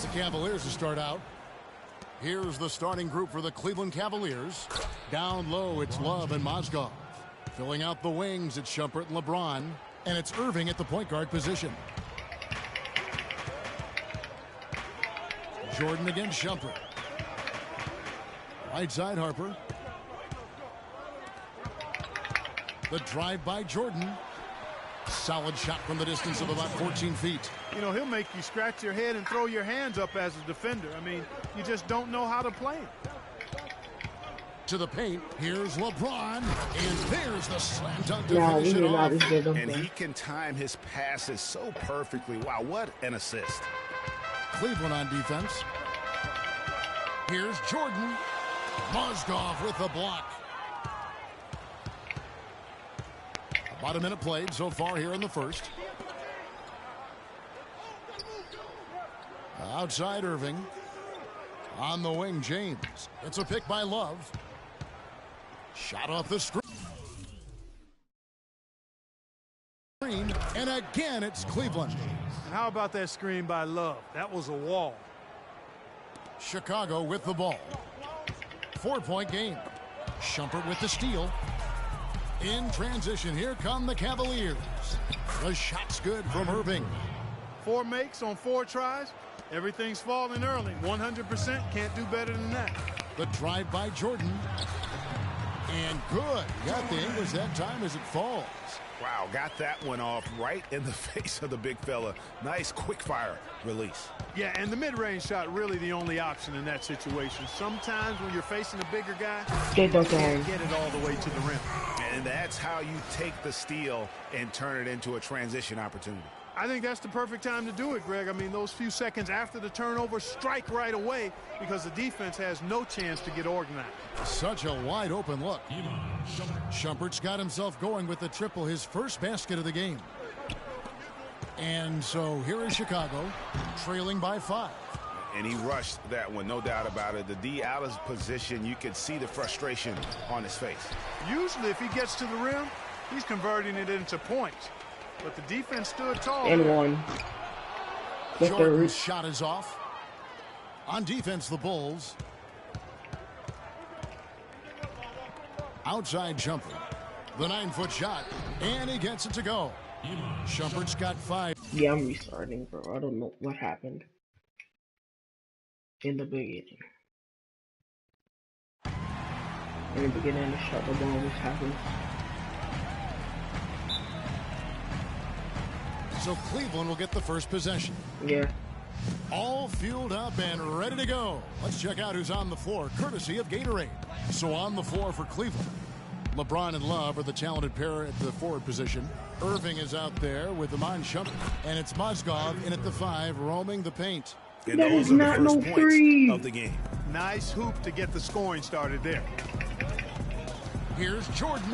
It's the Cavaliers to start out. Here's the starting group for the Cleveland Cavaliers. Down low, it's Love and Mozgov. Filling out the wings, it's Shumpert and LeBron. And it's Irving at the point guard position. Jordan against Shumpert. Right side, Harper. The drive by Jordan. Solid shot from the distance of about 14 feet. You know, he'll make you scratch your head and throw your hands up as a defender. I mean, you just don't know how to play him. To the paint, here's LeBron, and there's the slam dunk to finish it off. And he can time his passes so perfectly. Wow, what an assist. Cleveland on defense. Here's Jordan. Mozgov with the block. About a minute played so far here in the first. Outside Irving. On the wing, James. It's a pick by Love. Shot off the screen. And again, it's Cleveland. And how about that screen by Love? That was a wall. Chicago with the ball. 4-point game. Shumpert with the steal. In transition, here come the Cavaliers. The shot's good from Irving. 4 makes on 4 tries. Everything's falling early. 100%, can't do better than that. The drive by Jordan. And good. Got the English that time as it falls. Wow, got that one off right in the face of the big fella. Nice quick fire release. Yeah, and the mid-range shot really the only option in that situation. Sometimes when you're facing a bigger guy, you can't get it all the way to the rim. And that's how you take the steal and turn it into a transition opportunity. I think that's the perfect time to do it, Greg. I mean, those few seconds after the turnover, strike right away because the defense has no chance to get organized. Such a wide open look. Shumpert's got himself going with the triple, his first basket of the game. And so here is Chicago, trailing by 5. And he rushed that one, no doubt about it. The D out of position, you can see the frustration on his face. Usually if he gets to the rim, he's converting it into points. But the defense stood tall. And one. Jordan's shot is off. On defense, the Bulls. Outside Shumpert. The 9-foot shot. And he gets it to go. Shumpert's got 5. Yeah, I'm restarting, bro. I don't know what happened in the beginning. In the beginning, the shot, the ball was happening. So Cleveland will get the first possession. Yeah. All fueled up and ready to go. Let's check out who's on the floor, courtesy of Gatorade. So on the floor for Cleveland, LeBron and Love are the talented pair at the forward position. Irving is out there with Iman Shumpert. And it's Mozgov in at the 5, roaming the paint. And those are the first points of the game. Nice hoop to get the scoring started there. Here's Jordan.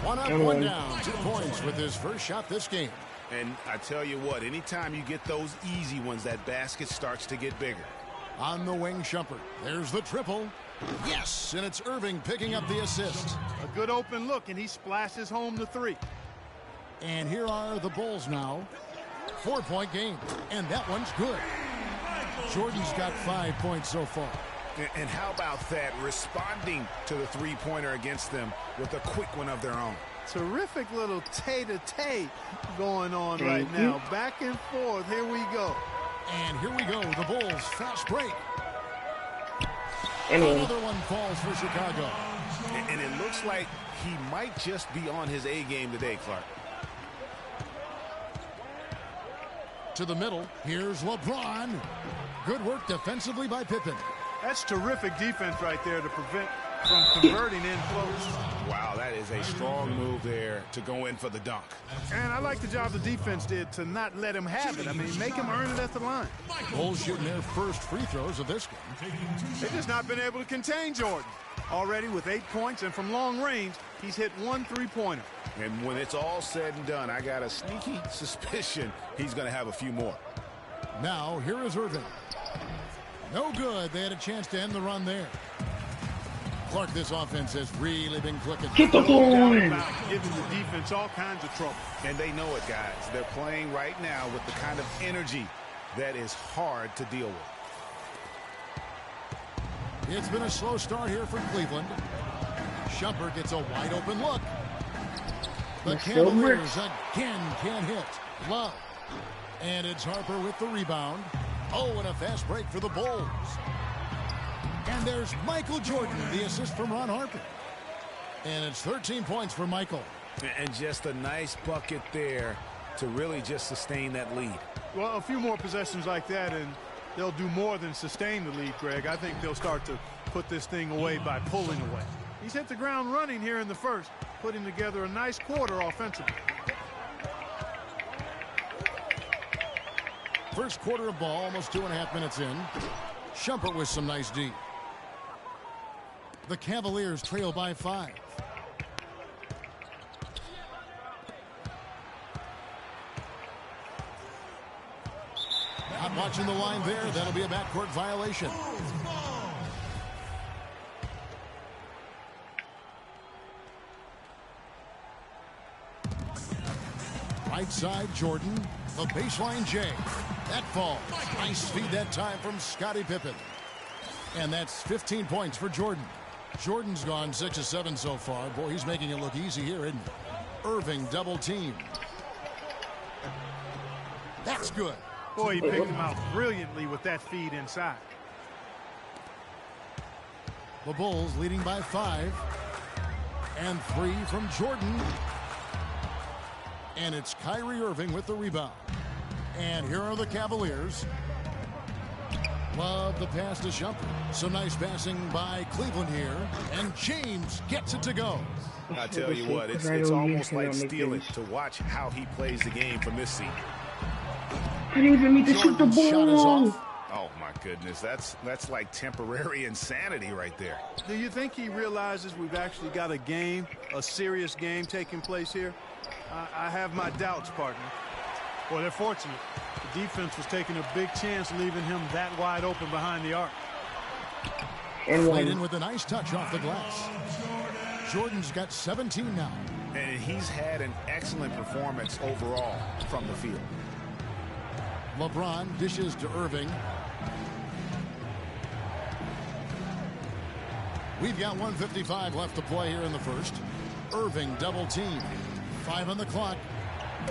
1 up, 1 down. 2 points with his first shot this game. And I tell you what, anytime you get those easy ones, that basket starts to get bigger. On the wing, Shumpert. There's the triple. Yes, and it's Irving picking up the assist. A good open look, and he splashes home the 3. And here are the Bulls now. 4-point game, and that one's good. Jordan's got 5 points so far. And how about that, responding to the 3-pointer against them with a quick one of their own. Terrific little tete-a-tete going on right now. Back and forth. Here we go. And here we go. The Bulls fast break. Another one falls for Chicago. And it looks like he might just be on his A game today, Clark. To the middle. Here's LeBron. Good work defensively by Pippen. That's terrific defense right there to prevent from converting in close. Wow, that is a strong move there to go in for the dunk. And I like the job the defense did to not let him have it. I mean, make him earn it at the line. Bulls shooting their first free throws of this game. They've just not been able to contain Jordan. Already with 8 points, and from long range, he's hit 1 3-pointer. And when it's all said and done, I got a sneaky suspicion he's going to have a few more. Now, here is Irving. No good. They had a chance to end the run there. Clark, this offense has really been clicking. Get the ball! Giving the defense all kinds of trouble. And they know it, guys. They're playing right now with the kind of energy that is hard to deal with. It's been a slow start here for Cleveland. Shumpert gets a wide open look. The Cavaliers again can't hit. Love. And it's Harper with the rebound. Oh, and a fast break for the Bulls. And there's Michael Jordan, the assist from Ron Harper. And it's 13 points for Michael. And just a nice bucket there to really just sustain that lead. Well, a few more possessions like that, and they'll do more than sustain the lead, Greg. I think they'll start to put this thing away by pulling away. He's hit the ground running here in the first, putting together a nice quarter offensively. First quarter of ball, almost 2.5 minutes in. Shumpert with some nice D. The Cavaliers trail by 5. Not watching the line there. That'll be a backcourt violation. Right side, Jordan. The baseline J. That falls. Nice feed that time from Scottie Pippen. And that's 15 points for Jordan. Jordan's gone 6 of 7 so far. Boy, he's making it look easy here, isn't he? Irving double team. That's good. Boy, he picked him out brilliantly with that feed inside. The Bulls leading by 5. And 3 from Jordan. And it's Kyrie Irving with the rebound. And here are the Cavaliers. Love the pass to Shumpert. Some nice passing by Cleveland here. And James gets it to go. I tell you what, it's almost like stealing to watch how he plays the game from this seat. I didn't even mean to shoot the ball. Oh, my goodness. That's like temporary insanity right there. Do you think he realizes we've actually got a game, a serious game taking place here? I have my doubts, partner. Well, they're fortunate. The defense was taking a big chance leaving him that wide open behind the arc. And played in with a nice touch off the glass. Jordan's got 17 now. And he's had an excellent performance overall from the field. LeBron dishes to Irving. We've got 1:55 left to play here in the first. Irving double team. 5 on the clock.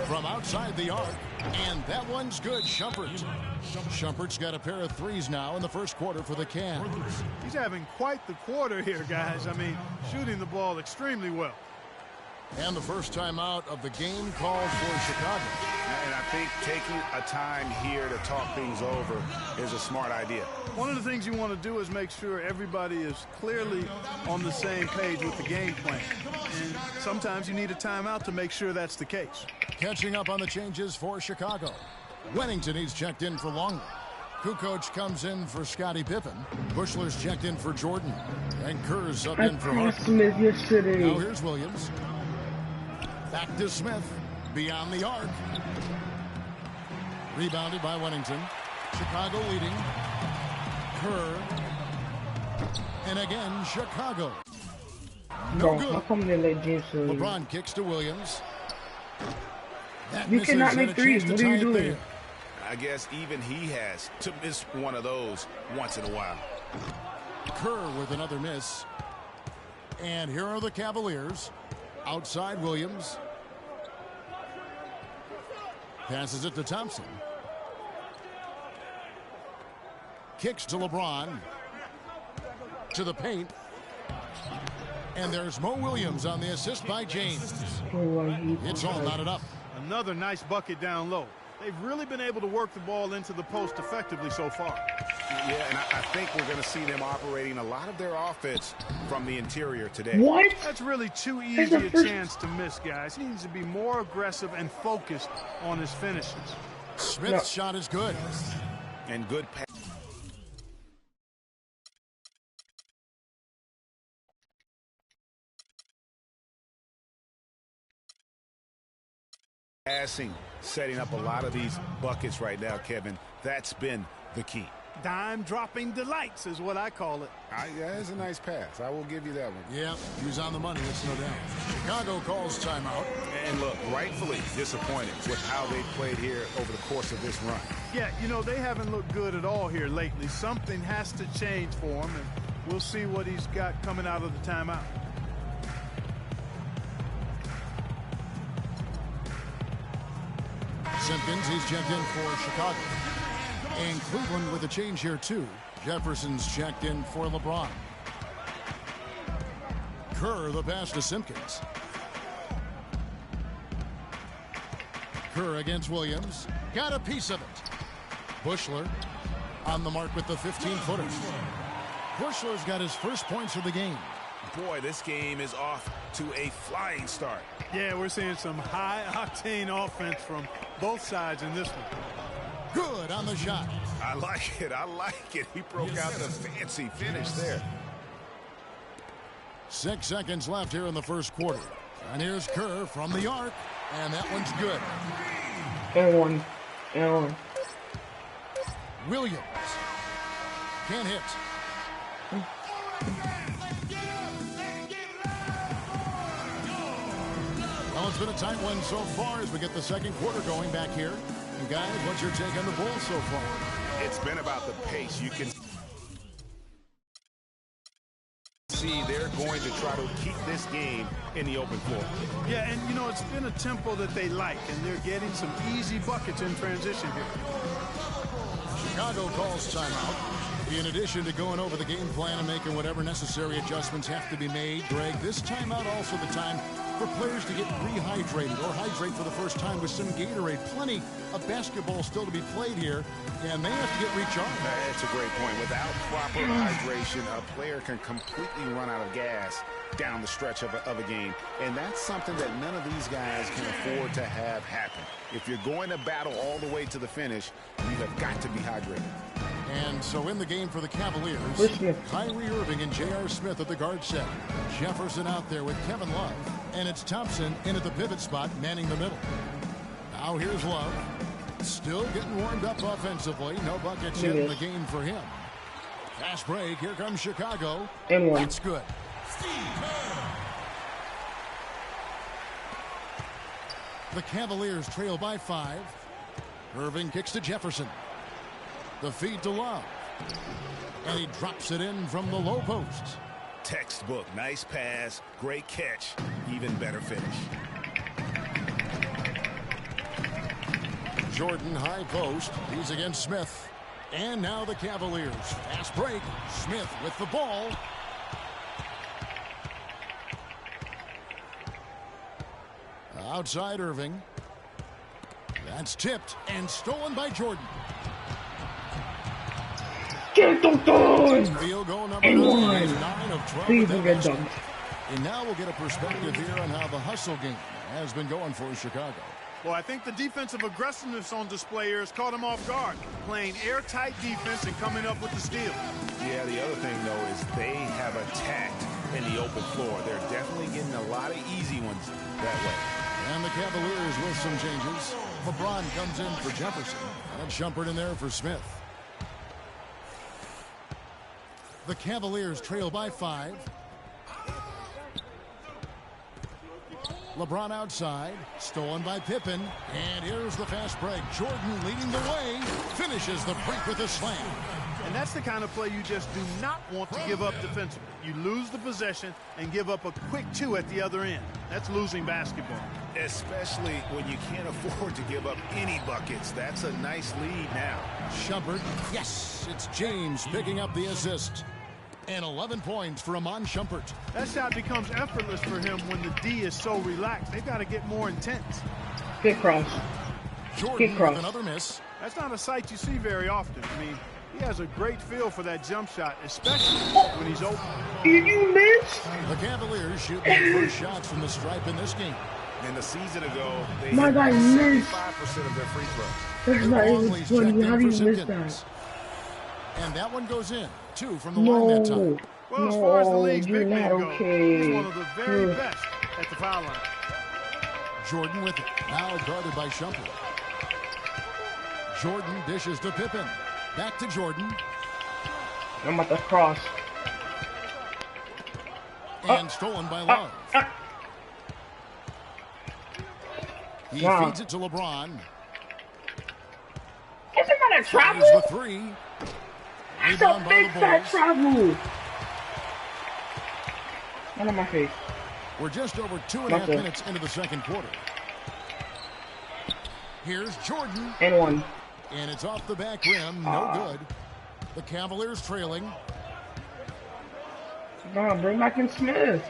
From outside the arc. And that one's good. Shumpert's got a pair of threes now in the first quarter for the Cavs. He's having quite the quarter here, guys. I mean, shooting the ball extremely well. And the first timeout of the game called for Chicago. And I think taking a time here to talk things over is a smart idea. One of the things you want to do is make sure everybody is clearly on the same page with the game plan. And sometimes you need a timeout to make sure that's the case. Catching up on the changes for Chicago. Wennington, he's checked in for Longley. Kukoc comes in for Scottie Pippen. Bushler's checked in for Jordan. And Kerr's up in for Harper. Now here's Williams. Back to Smith. Beyond the arc. Rebounded by Wennington. Chicago leading. Kerr. And again, Chicago. No good. LeBron kicks to Williams. You cannot make threes. What are you doing? There. I guess even he has to miss one of those once in a while. Kerr with another miss. And here are the Cavaliers. Outside Williams. Passes it to Thompson. Kicks to LeBron. To the paint. And there's Mo Williams on the assist by James. It's all knotted up. Another nice bucket down low. They've really been able to work the ball into the post effectively so far. Yeah, and I think we're going to see them operating a lot of their offense from the interior today. What? That's really too easy a chance to miss, guys. He needs to be more aggressive and focused on his finishes. Smith's shot is good. And good pass. Passing, setting up a lot of these buckets right now, Kevin. That's been the key. Dime-dropping delights is what I call it. Yeah, it's a nice pass. I will give you that one. Yeah, he was on the money, that's no doubt. Chicago calls timeout. And look, rightfully disappointed with how they played here over the course of this run. Yeah, you know, they haven't looked good at all here lately. Something has to change for him, and we'll see what he's got coming out of the timeout. Simpkins, he's checked in for Chicago. And Cleveland with a change here, too. Jefferson's checked in for LeBron. Kerr, the pass to Simpkins. Kerr against Williams. Got a piece of it. Bushler on the mark with the 15-footer. Bushler's got his first points of the game. Boy, this game is off to a flying start. Yeah, we're seeing some high-octane offense from both sides in this one. Good on the shot. I like it. I like it. He broke out the fancy finish there. 6 seconds left here in the first quarter. And here's Kerr from the arc. And that one's good. And one. And one. Williams. Can't hit. Well, it's been a tight one so far as we get the second quarter going back here. And guys, what's your take on the ball so far? It's been about the pace. You can see they're going to try to keep this game in the open floor. Yeah, and you know, it's been a tempo that they like, and they're getting some easy buckets in transition here. Chicago calls timeout. In addition to going over the game plan and making whatever necessary adjustments have to be made, Greg, this timeout also the time for players to get rehydrated or hydrate for the first time with some Gatorade. Plenty of basketball still to be played here, and they have to get recharged. That's a great point. Without proper hydration, a player can completely run out of gas down the stretch of a game, and that's something that none of these guys can afford to have happen. If you're going to battle all the way to the finish, you have got to be hydrated. And so in the game for the Cavaliers, Kyrie Irving and J.R. Smith at the guard set. Jefferson out there with Kevin Love. And it's Thompson in at the pivot spot, manning the middle. Now here's Love. Still getting warmed up offensively. No buckets yet in the game for him. Fast break. Here comes Chicago. And one. That's good. The Cavaliers trail by 5. Irving kicks to Jefferson. The feed to Love. And he drops it in from the low post. Textbook. Nice pass. Great catch. Even better finish. Jordan high post. He's against Smith. And now the Cavaliers. Fast break. Smith with the ball. Outside Irving. That's tipped and stolen by Jordan. Get them done! Field goal number And 9. one. 9 of 12. Please don't get dunked. And now we'll get a perspective here on how the hustle game has been going for Chicago. Well, I think the defensive aggressiveness on display here has caught him off guard. Playing airtight defense and coming up with the steal. Yeah, the other thing, though, is they have attacked in the open floor. They're definitely getting a lot of easy ones that way. And the Cavaliers with some changes. LeBron comes in for Jefferson. And Shumpert in there for Smith. The Cavaliers trail by 5. LeBron outside. Stolen by Pippen. And here's the fast break. Jordan leading the way. Finishes the break with a slam. And that's the kind of play you just do not want to give up defensively. You lose the possession and give up a quick 2 at the other end. That's losing basketball. Especially when you can't afford to give up any buckets. That's a nice lead now. Shumpert. Yes, it's James picking up the assist. And 11 points for Iman Shumpert. That shot becomes effortless for him when the D is so relaxed. They've got to get more intense. Get cross. Jordan Get cross. with another miss. That's not a sight you see very often. I mean, he has a great feel for that jump shot, especially when he's open. Did you miss? The Cavaliers shoot their first shots from the stripe in this game. And a season ago, they My hit guy missed. 75% of their free throws. That's not even Longley's checked funny. in How for do you miss Simpkins. that? And that one goes in. 2 from the line that No. time. Well, as far as the No, league's you're big men not go, okay. he's one of the very You're- best at the foul line. Jordan with it. Now guarded by Shumpert. Jordan dishes to Pippen. Back to Jordan. I'm at the cross. And stolen by Love. He feeds it to LeBron. Isn't that a travel? Here's the three. That's a big fat travel. One on my face. We're just over 2.5 minutes into the second quarter. Here's Jordan. And one. And it's off the back rim. No good. The Cavaliers trailing. No, bring back in Smith.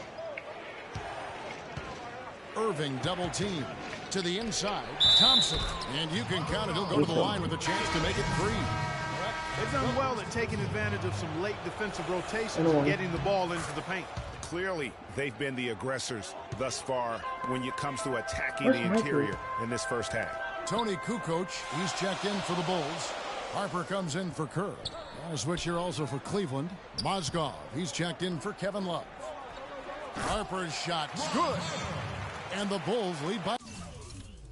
Irving double team. To the inside. Thompson. And you can count it. He'll go to the line with a chance to make it 3. They've done well at taking advantage of some late defensive rotations and getting the ball into the paint. Clearly, they've been the aggressors thus far when it comes to attacking the interior in this first half. Tony Kukoc, he's checked in for the Bulls. Harper comes in for Kerr. And a switch here also for Cleveland. Mozgov, he's checked in for Kevin Love. Harper's shot's good. And the Bulls lead by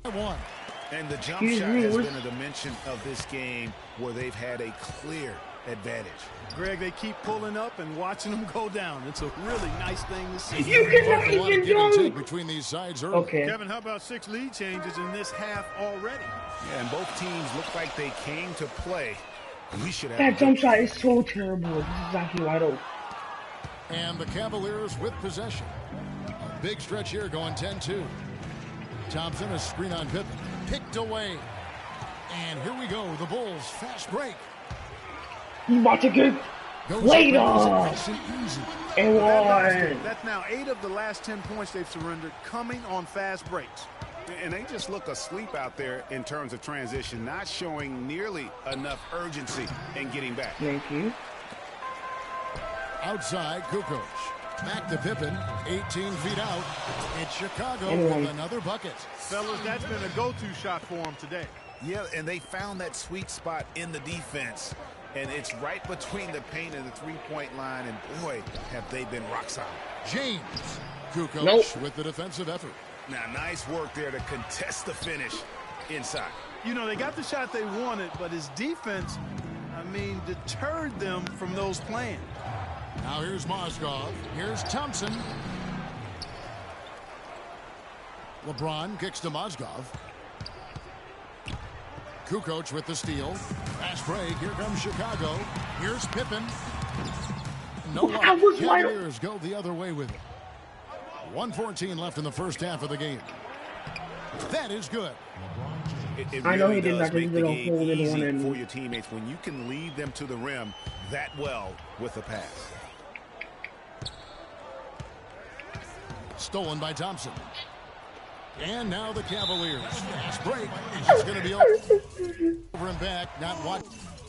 1. And the jump shot has been a dimension of this game where they've had a clear advantage. Greg, they keep pulling up and watching them go down. It's a really nice thing to see. You cannot even dunk. Between these sides early. Okay. Kevin, how about 6 lead changes in this half already? Yeah, and both teams look like they came to play. We should have that jump shot is so terrible. This is exactly wide open. And the Cavaliers with possession. A big stretch here going 10-2. Thompson, a screen on Pippen. Picked away. And here we go. The Bulls fast break. You about to get laid off. And one. That's now 8 of the last 10 points they've surrendered coming on fast breaks. And they just look asleep out there in terms of transition, not showing nearly enough urgency in getting back. Thank you. Outside, Kukoc. Back to Pippen, 18 feet out. It's Chicago with another bucket. Fellas, that's been a go-to shot for them today. Yeah, and they found that sweet spot in the defense. And it's right between the paint and the three-point line. And, boy, have they been rock solid. James. Kukoc with the defensive effort. Now, nice work there to contest the finish inside. You know, they got the shot they wanted, but his defense, deterred them from those plans. Now here's Mozgov. Here's Thompson. LeBron kicks to Mozgov. Kukoc with the steal. Fast break. Here comes Chicago. Here's Pippen. No luck. Cavaliers go the other way with it. 1:14 left in the first half of the game. That is good. It really I know he did not make the game easy for your teammates when you can lead them to the rim that well with a pass. Stolen by Thompson. And now the Cavaliers. Fast break. It's just going to be over and back. Not what.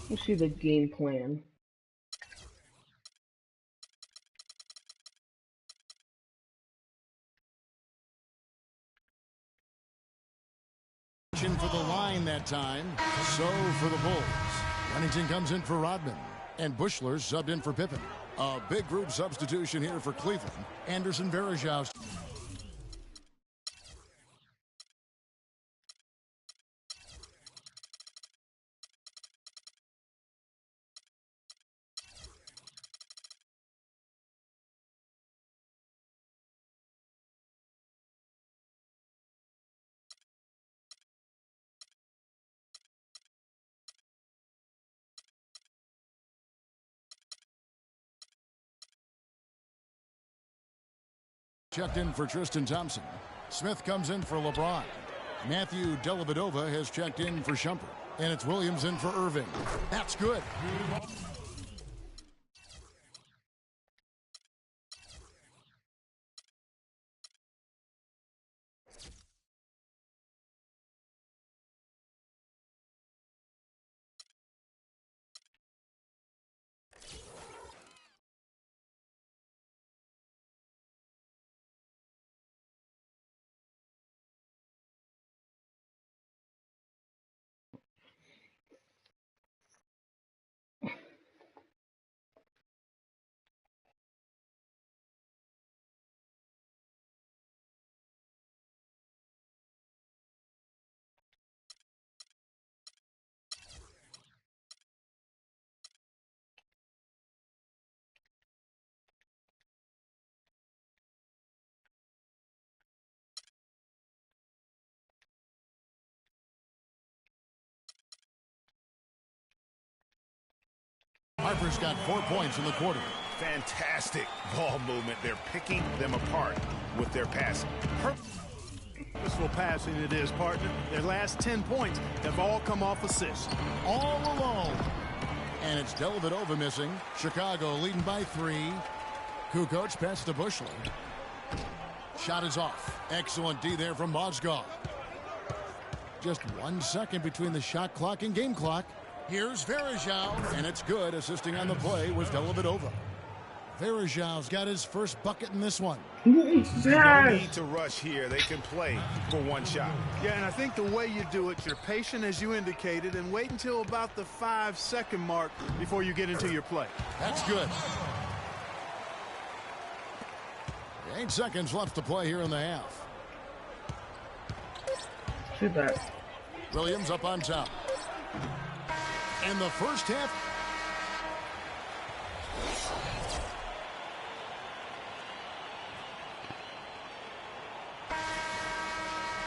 Let's see the game plan. For the line that time. So for the Bulls. Huntington comes in for Rodman. And Bushler subbed in for Pippen. A big group substitution here for Cleveland. Anderson Varejao. Checked in for Tristan Thompson. Smith comes in for LeBron. Matthew Dellavedova has checked in for Shumpert. And it's Williams in for Irving. That's good. Harper's got 4 points in the quarter. Fantastic ball movement. They're picking them apart with their passing. Purposeful passing it is, partner. Their last 10 points have all come off assists. All alone. And it's Dellavedova missing. Chicago leading by 3. Kukoc pass to Bushley. Shot is off. Excellent D there from Mozgov. Just 1 second between the shot clock and game clock. Here's Varejao, and it's good. Assisting on the play was Dellavedova. Varejao's got his first bucket in this one. No need to rush here. They can play for one shot. Yeah, and I think the way you do it, you're patient as you indicated, and wait until about the 5-second mark before you get into your play. That's good. 8 seconds left to play here in the half. Too bad. Williams up on top. And the first half.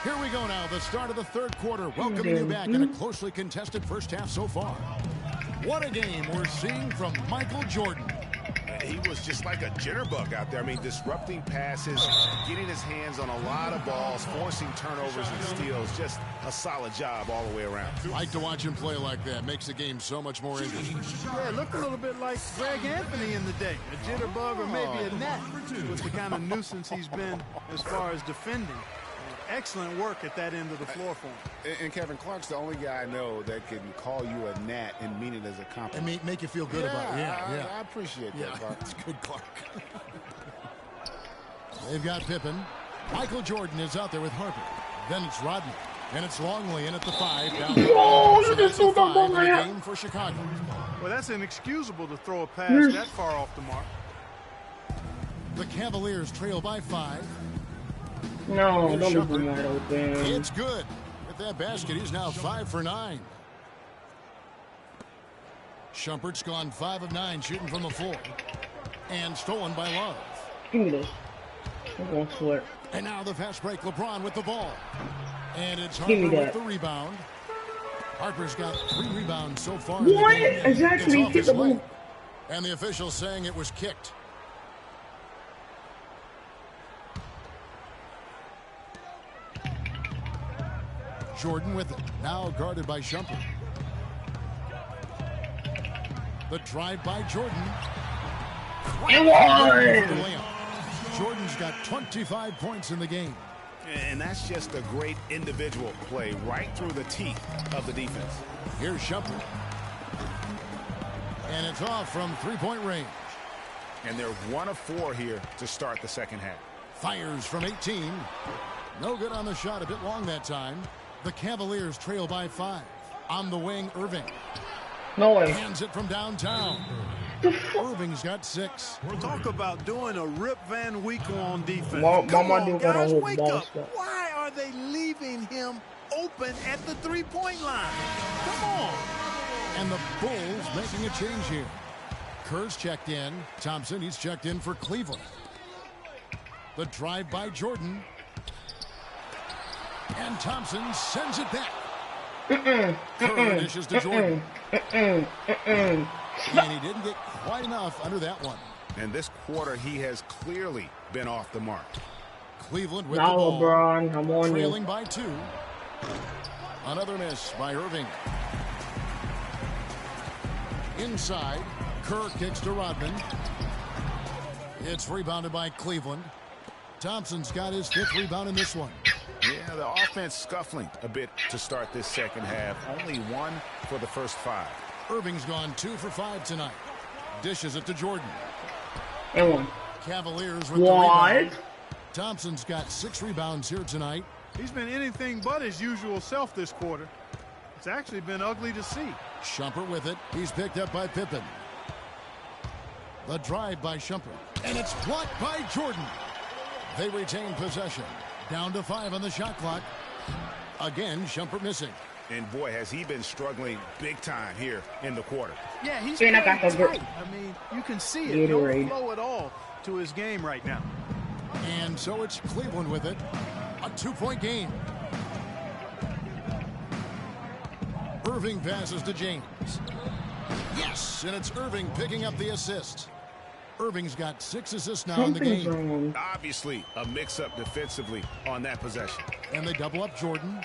Here we go now, the start of the third quarter. Welcoming you back in a closely contested first half so far. What a game we're seeing from Michael Jordan. He was just like a jitterbug out there. I mean, disrupting passes, getting his hands on a lot of balls, forcing turnovers and steals. Just a solid job all the way around. Like to watch him play like that. Makes the game so much more interesting. Yeah, it looked a little bit like Greg Anthony in the day. A jitterbug or maybe a net with the kind of nuisance he's been as far as defending. Excellent work at that end of the floor for him. And Kevin Clark's the only guy I know that can call you a gnat and mean it as a compliment. And make you feel good about it. Yeah. I appreciate that, Clark. It's good, Clark. They've got Pippen. Michael Jordan is out there with Harper. Then it's Rodney. And it's Longley in at the 5. Down so that's a 5 in the game for Chicago. Well, that's inexcusable to throw a pass that far off the mark. The Cavaliers trail by 5. No, don't leave him wide open. It's good. With that basket, he's now 5 for 9. Shumpert's gone 5 of 9 shooting from the floor. And stolen by Love. Give me this. I'm going to sweat. And now the fast break, LeBron with the ball. And it's Harper with the rebound. Harper's got 3 rebounds so far. What? Exactly. It's off his leg. And the officials saying it was kicked. Jordan with it. Now guarded by Shumpert. The drive by Jordan. Jordan's got 25 points in the game. And that's just a great individual play right through the teeth of the defense. Here's Shumpert. And it's off from 3-point range. And they're 1 of 4 here to start the second half. Fires from 18. No good on the shot. A bit long that time. The Cavaliers trail by 5. On the wing, Irving. No way. Hands it from downtown. Irving's got 6. Talk about doing a Rip Van Winkle on defense. Come on, guys, wake up. Why are they leaving him open at the 3-point line? Come on. And the Bulls making a change here. Kerr's checked in. Thompson, he's checked in for Cleveland. The drive by Jordan. And Thompson sends it back. Kerr dishes to Jordan. And he didn't get quite enough under that one. And this quarter, he has clearly been off the mark. Cleveland with the ball. LeBron, I'm on trailing by 2. Another miss by Irving. Inside, Kerr kicks to Rodman. It's rebounded by Cleveland. Thompson's got his 5th rebound in this one. Yeah, the offense scuffling a bit to start this second half. Only 1 for the first 5. Irving's gone 2 for 5 tonight. Dishes it to Jordan. And 1. Cavaliers with the rebound. Thompson's got 6 rebounds here tonight. He's been anything but his usual self this quarter. It's actually been ugly to see. Shumpert with it. He's picked up by Pippen. The drive by Shumpert. And it's blocked by Jordan. They retain possession. Down to 5 on the shot clock. Again, Shumpert missing. And boy, has he been struggling big time here in the quarter. Yeah, he's playing tight. I mean, you can see it. No flow at all to his game right now. And so it's Cleveland with it. A 2-point game. Irving passes to James. Yes, and it's Irving picking up the assist. Irving's got 6 assists now in the game. Obviously, a mix-up defensively on that possession. And they double up Jordan.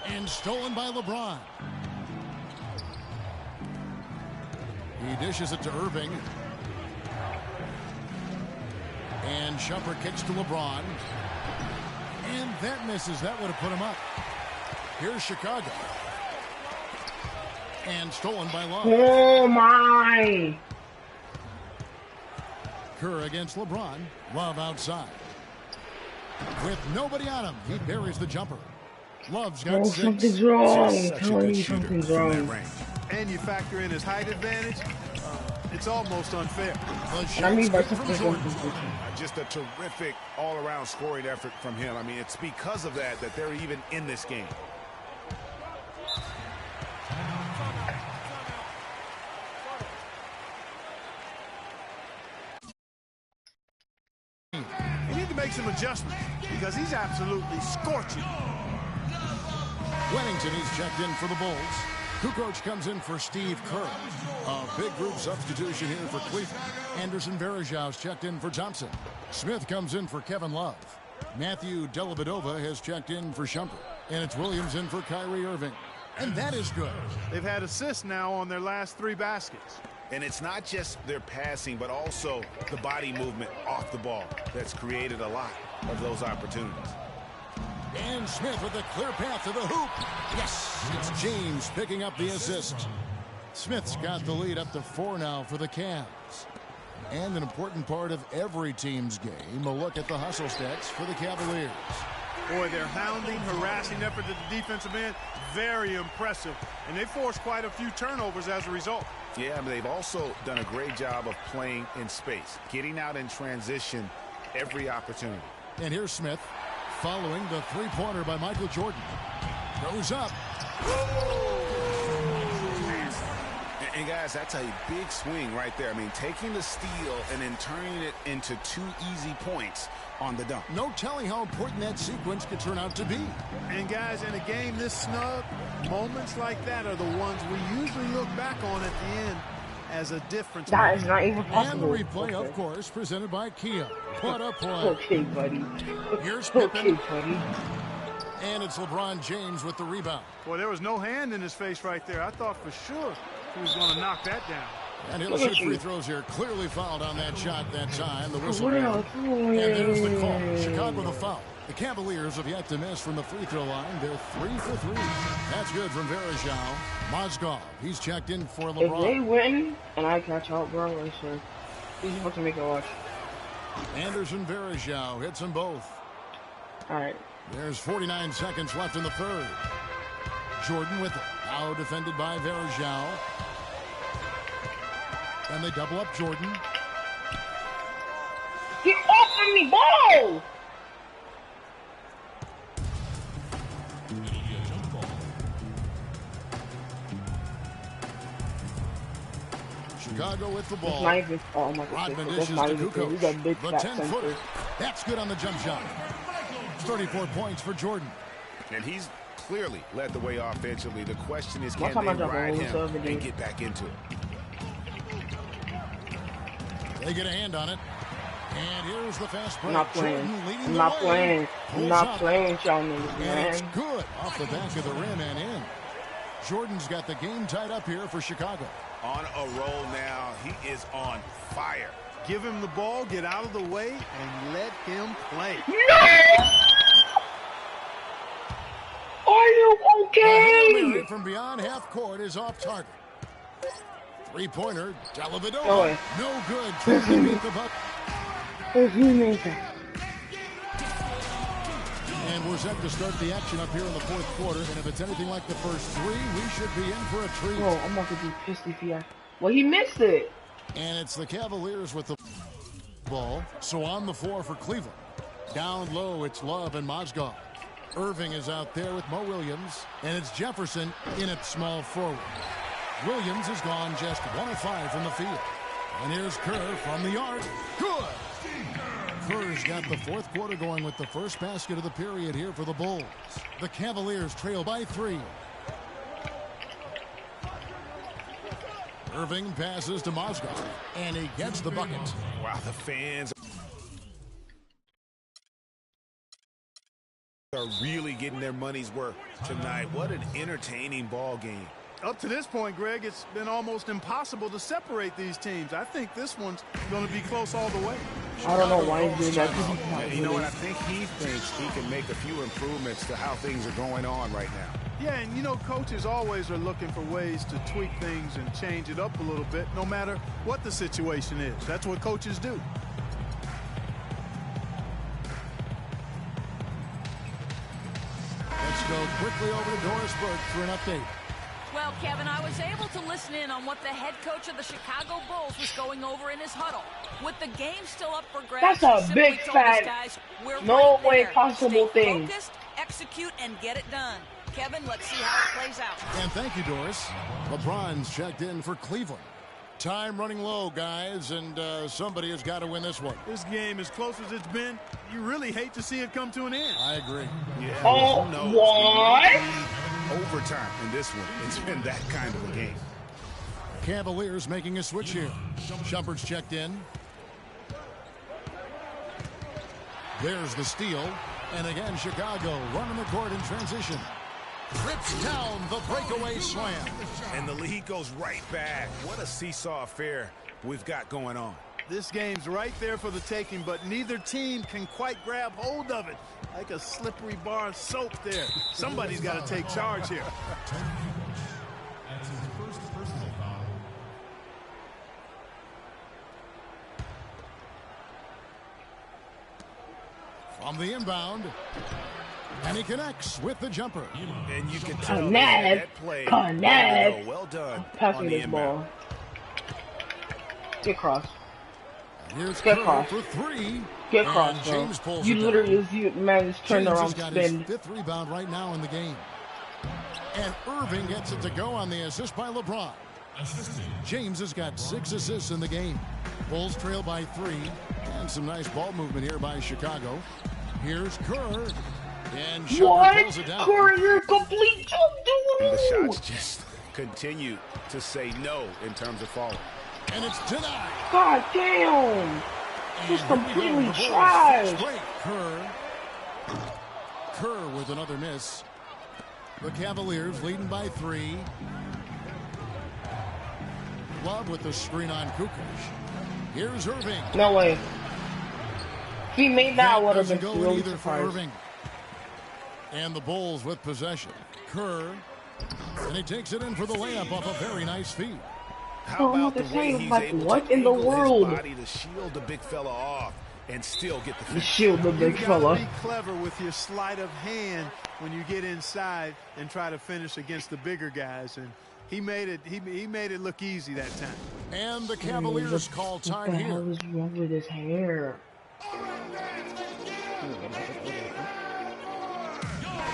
And stolen by LeBron. He dishes it to Irving. And Shumpert kicks to LeBron. And that misses. That would have put him up. Here's Chicago. And stolen by Love. Oh, my. Kerr against LeBron. Love outside. With nobody on him, he buries the jumper. Love's got 6. Something's wrong. Such a good shooter Something's from that wrong. range. And you factor in his height advantage, it's almost unfair. The I mean, shot's by good from Jordan. Just a terrific all-around scoring effort from him. I mean, it's because of that they're even in this game. You need to make some adjustments because he's absolutely scorching. Wennington, he's checked in for the Bulls. Kukoc comes in for Steve Kerr. A big group substitution here for Cleveland. Anderson Varejau's checked in for Thompson. Smith comes in for Kevin Love. Matthew Dellavedova has checked in for Shumpert. And it's Williams in for Kyrie Irving. And that is good. They've had assists now on their last 3 baskets. And it's not just their passing, but also the body movement off the ball that's created a lot of those opportunities. And Smith with a clear path to the hoop. Yes, it's James picking up the assist. Smith's got the lead up to 4 now for the Cavs. And an important part of every team's game, a look at the hustle stats for the Cavaliers. Boy, their hounding, harassing effort at the defensive end, very impressive. And they forced quite a few turnovers as a result. Yeah, I mean, they've also done a great job of playing in space, getting out in transition every opportunity. And here's Smith following the three-pointer by Michael Jordan. Goes up. And guys, that's a big swing right there. I mean, taking the steal and then turning it into 2 easy points on the dunk. No telling how important that sequence could turn out to be. And guys, in a game this snug, moments like that are the ones we usually look back on at the end as a difference. That is not even And the possible. replay, of course, presented by Kia. What a play. Okay, buddy. Here's Okay, Pippen. buddy. And it's LeBron James with the rebound. Boy, there was no hand in his face right there. I thought for sure he was going to knock that down. And he'll shoot free throws here. Clearly fouled on that shot that time. The whistle. What else? And there's the call. Chicago with a foul. The Cavaliers have yet to miss from the free throw line. They're 3 for 3. That's good from Varejao. Mozgov, he's checked in for If they LeBron. win and I catch out, bro, listen, he's about to make a watch. Anderson Varejao hits them both. All right. There's 49 seconds left in the third. Jordan with it. Now defended by Varejao. And they double up Jordan. Get off of me, ball! Chicago with the ball. Not even, oh my Rodman God, dishes that's not to even fair. He's a Kukoc. big The fat 10-footer. center. That's good on the jump shot. 34 points for Jordan. And he's clearly led the way offensively. The question is, What can time I they drop ride all him this over, and dude? get back into it? They get a hand on it. And here's the fast break. I'm not playing. Jordan leading I'm the not way. playing. I'm Pulls not up. playing with y'all niggas, And it's man. good off the back of the rim and in. Jordan's got the game tied up here for Chicago. On a roll now. He is on fire. Give him the ball, get out of the way, and let him play. No! Are you The Hail okay? Mary from beyond half court is off target. Three-pointer, Dellavedova. Go away. No good. Trying to beat the buck. Who made that? And we're set to start the action up here in the fourth quarter. And if it's anything like the first 3, we should be in for a treat. Bro, I'm about to be pissed if he had... Well, he missed it. And it's the Cavaliers with the ball. So on the floor for Cleveland. Down low, it's Love and Mozgov. Irving is out there with Mo Williams. And it's Jefferson in at small forward. Williams has gone just 1 of 5 from the field. And here's Kerr from the arc. Good! Kerr's got the fourth quarter going with the first basket of the period here for the Bulls. The Cavaliers trail by 3. Irving passes to Mozgov, and he gets the bucket. Wow, the fans are really getting their money's worth tonight. What an entertaining ball game. Up to this point, Greg, it's been almost impossible to separate these teams. I think this one's going to be close all the way. I don't know why he's doing that. You know what? I think he thinks he can make a few improvements to how things are going on right now. Yeah, and you know, coaches always are looking for ways to tweak things and change it up a little bit, no matter what the situation is. That's what coaches do. Let's go quickly over to Doris Burke for an update. Well, Kevin, I was able to listen in on what the head coach of the Chicago Bulls was going over in his huddle. With the game still up for grabs, that's a big fat, no way possible thing. Focused, execute, and get it done. Kevin, let's see how it plays out. And thank you, Doris. LeBron's checked in for Cleveland. Time running low, guys, and somebody has got to win this one. This game, as close as it's been, you really hate to see it come to an end. I agree. Yeah, oh, what? Overtime in this one. It's been that kind of a game. Cavaliers making a switch here. Shumpert's checked in. There's the steal. And again, Chicago running the court in transition. Rips down the breakaway slam. And the lead goes right back. What a seesaw affair we've got going on. This game's right there for the taking, but neither team can quite grab hold of it. Like a slippery bar of soap there. Somebody's got to take charge here. From the inbound. And he connects with the jumper. And you can tell that play. Well done. Passing this ball. Get cross. Here's Get cross. For three. Get cross, bro. James pulls you it literally down. you managed to turn James around, has got spin. his 5th rebound right now in the game. And Irving gets it to go on the assist by LeBron. James has got 6 assists in the game. Bulls trail by 3. And some nice ball movement here by Chicago. Here's Kerr. And Shumpert pulls it down. Corey, you're a complete The shots just continue to say no in terms of falling. And it's denied. God damn. Just completely trashed. Kerr with another miss. The Cavaliers leading by 3. Love with the screen on Kukoc. Here's Irving. No way. If he made that, would have been go really either for surprised. Irving. And the Bulls with possession. Kerr. And he takes it in for the layup off a very nice feed. How about the way he's able what to in the angle world? his body to shield the big fella off and still get the finish. Shield the big You fella. gotta be clever with your sleight of hand when you get inside and try to finish against the bigger guys. And he made it. He made it look easy that time. And the Cavaliers call time here. What the hell is wrong with his hair?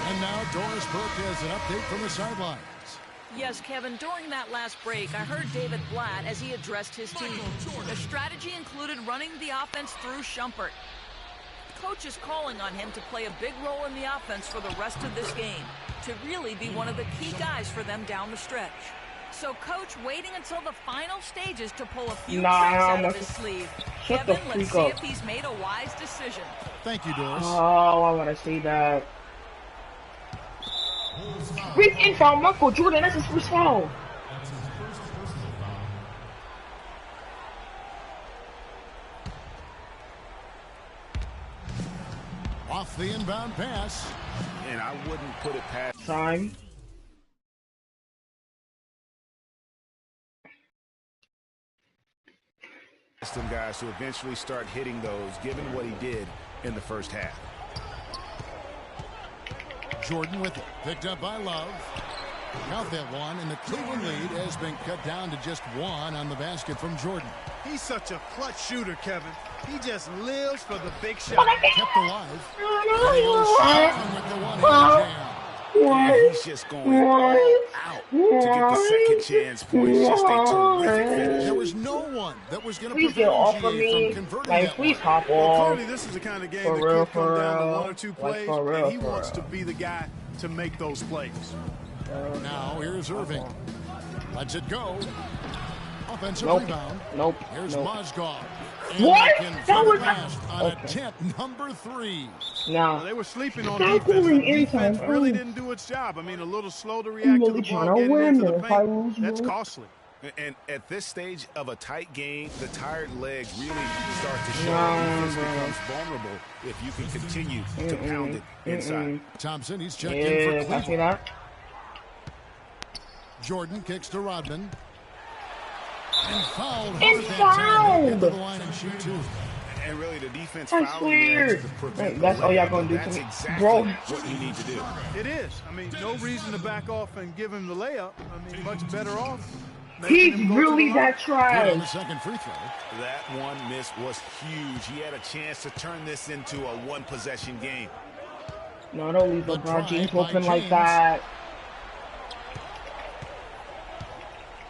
And now Doris Burke has an update from the sidelines. Yes, Kevin, during that last break, I heard David Blatt as he addressed his team. The strategy included running the offense through Shumpert. Coach is calling on him to play a big role in the offense for the rest of this game, to really be one of the key guys for them down the stretch. So Coach waiting until the final stages to pull a few tricks out of his sleeve. Kevin, let's see if he's made a wise decision. Thank you, Doris. Oh, I want to see that. Freaking foul, Michael Jordan. That's his first foul. Off the inbound pass. And I wouldn't put it past Time. some guys to eventually start hitting those, given what he did in the first half. Jordan with it. Picked up by Love. Count that one, and the Cleveland lead has been cut down to just 1 on the basket from Jordan. He's such a clutch shooter, Kevin. He just lives for the big shot. Kept alive. And he goes shooting with the one-hand jam. He's just going all out to get the second chance points. Just a terrific finish. There was no one that was going to Please get off of prevent me. GA from converting Like, that please one. hop Well, off. clearly this is the kind of game For that real, could come down to for 1 or 2 real. plays, Like, for real, and he for wants real. to be the guy to make those plays. Now here's Irving. Lets it go. Offensive Nope. rebound. Nope. Here's Nope. Mozgov. And What? they convert That was- it last on Okay. attempt number 3. Nah. Well, they were sleeping on Stop defense. going The defense inside. really Oh. didn't do its job. I mean, a little slow to I'm react to really the trying ball to getting win into the this. If I paint. lose, That's bro. costly. And at this stage of a tight game, the tired legs really start to show. Nah, Defense bro. becomes vulnerable if you can continue to pound it inside. Thompson, he's checked Yeah, in for can I see Cleveland. that? Jordan kicks to Rodman. And fouled. And hard that time. They get to fouled. the line and shoot 2. And really, the defense I fouling there swear. to prevent That's the all y'all layup, gonna do that's to me. exactly Bro. what you need to do. It is. I mean, no reason to back off and give him the layup. I mean, much better off. He's making him go to really the line. that Good on the trash. second free throw. That one miss was huge. He had a chance to turn this into a one-possession game. No, don't leave The LeBron James drive by open like James. that.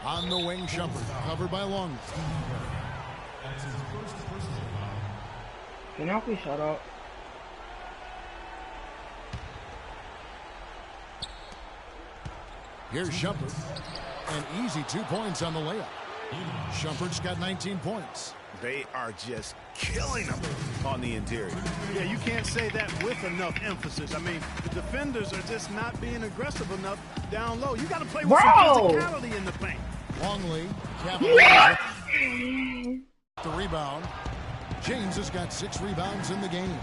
On the wing, Shumpert. Covered by Long. Can y'all please shut up? Here's Shumpert. An easy 2 points on the layup. Shumpert's got 19 points. They are just killing him on the interior. Yeah, you can't say that with enough emphasis. I mean, the defenders are just not being aggressive enough down low. You got to play with some Bro. physicality in the paint. Longley. Capitalizes the rebound. James has got 6 rebounds in the game.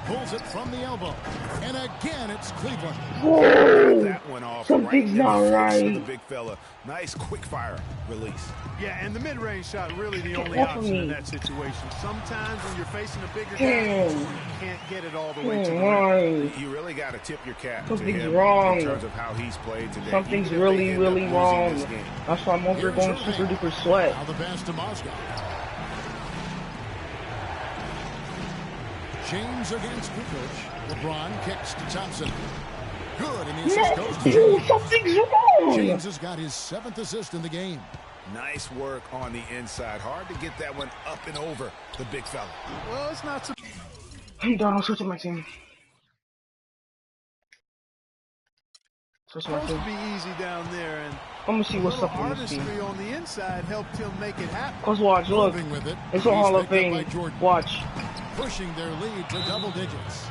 Pulls it from the elbow. And again, it's Cleveland. Whoa! That went off Something's right in the not face of right. the big fella. Nice quick fire release. Yeah, and the mid-range shot really the only off of option in me. that situation. Sometimes when you're facing a bigger guy, Damn. you can't get it all the way to the rim. Why? You really got to tip your cap Something's to him wrong. in terms of how he's played today. Something's Even if they really, end up really losing wrong. this game. That's why I'm over here going super duper sweat. Now the pass to Mozgov. James against Kukoc. LeBron kicks to Thompson. Good, and the assist goes to No, James. something's wrong. James has got his 7th assist in the game. Nice work on the inside. Hard to get that one up and over the big fella. Well, it's not so I'm done. I'll switch to my team. Switch to my supposed to team. be easy down there, and I'm gonna see a what's little up on this team. artistry on the inside helped him make it happen. Let's watch. Look, Moving with it. it's a He's Hall of picked up by Fame. Jordan. Watch. Pushing their lead to double digits.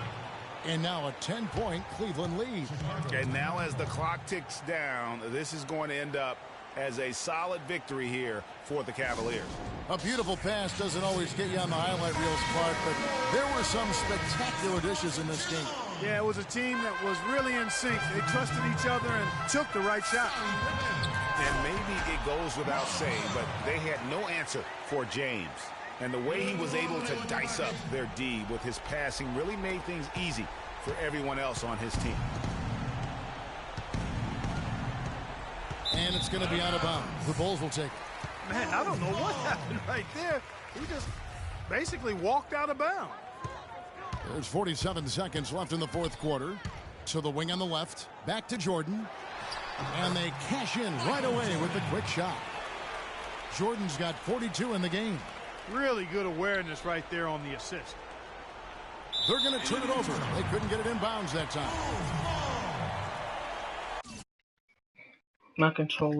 And now a 10-point Cleveland lead. And now as the clock ticks down, this is going to end up as a solid victory here for the Cavaliers. A beautiful pass doesn't always get you on the highlight reels, Clark, but there were some spectacular dishes in this game. Yeah, it was a team that was really in sync. They trusted each other and took the right shot. And maybe it goes without saying, but they had no answer for James. And the way he was able to dice up their D with his passing really made things easy for everyone else on his team. And it's going to be out of bounds. The Bulls will take it. Man, I don't know what happened right there. He just basically walked out of bounds. There's 47 seconds left in the 4th quarter. To the wing on the left. Back to Jordan. And they cash in right away with the quick shot. Jordan's got 42 in the game. Really good awareness right there on the assist. They're going to turn it over. They couldn't get it in bounds that time. My controller.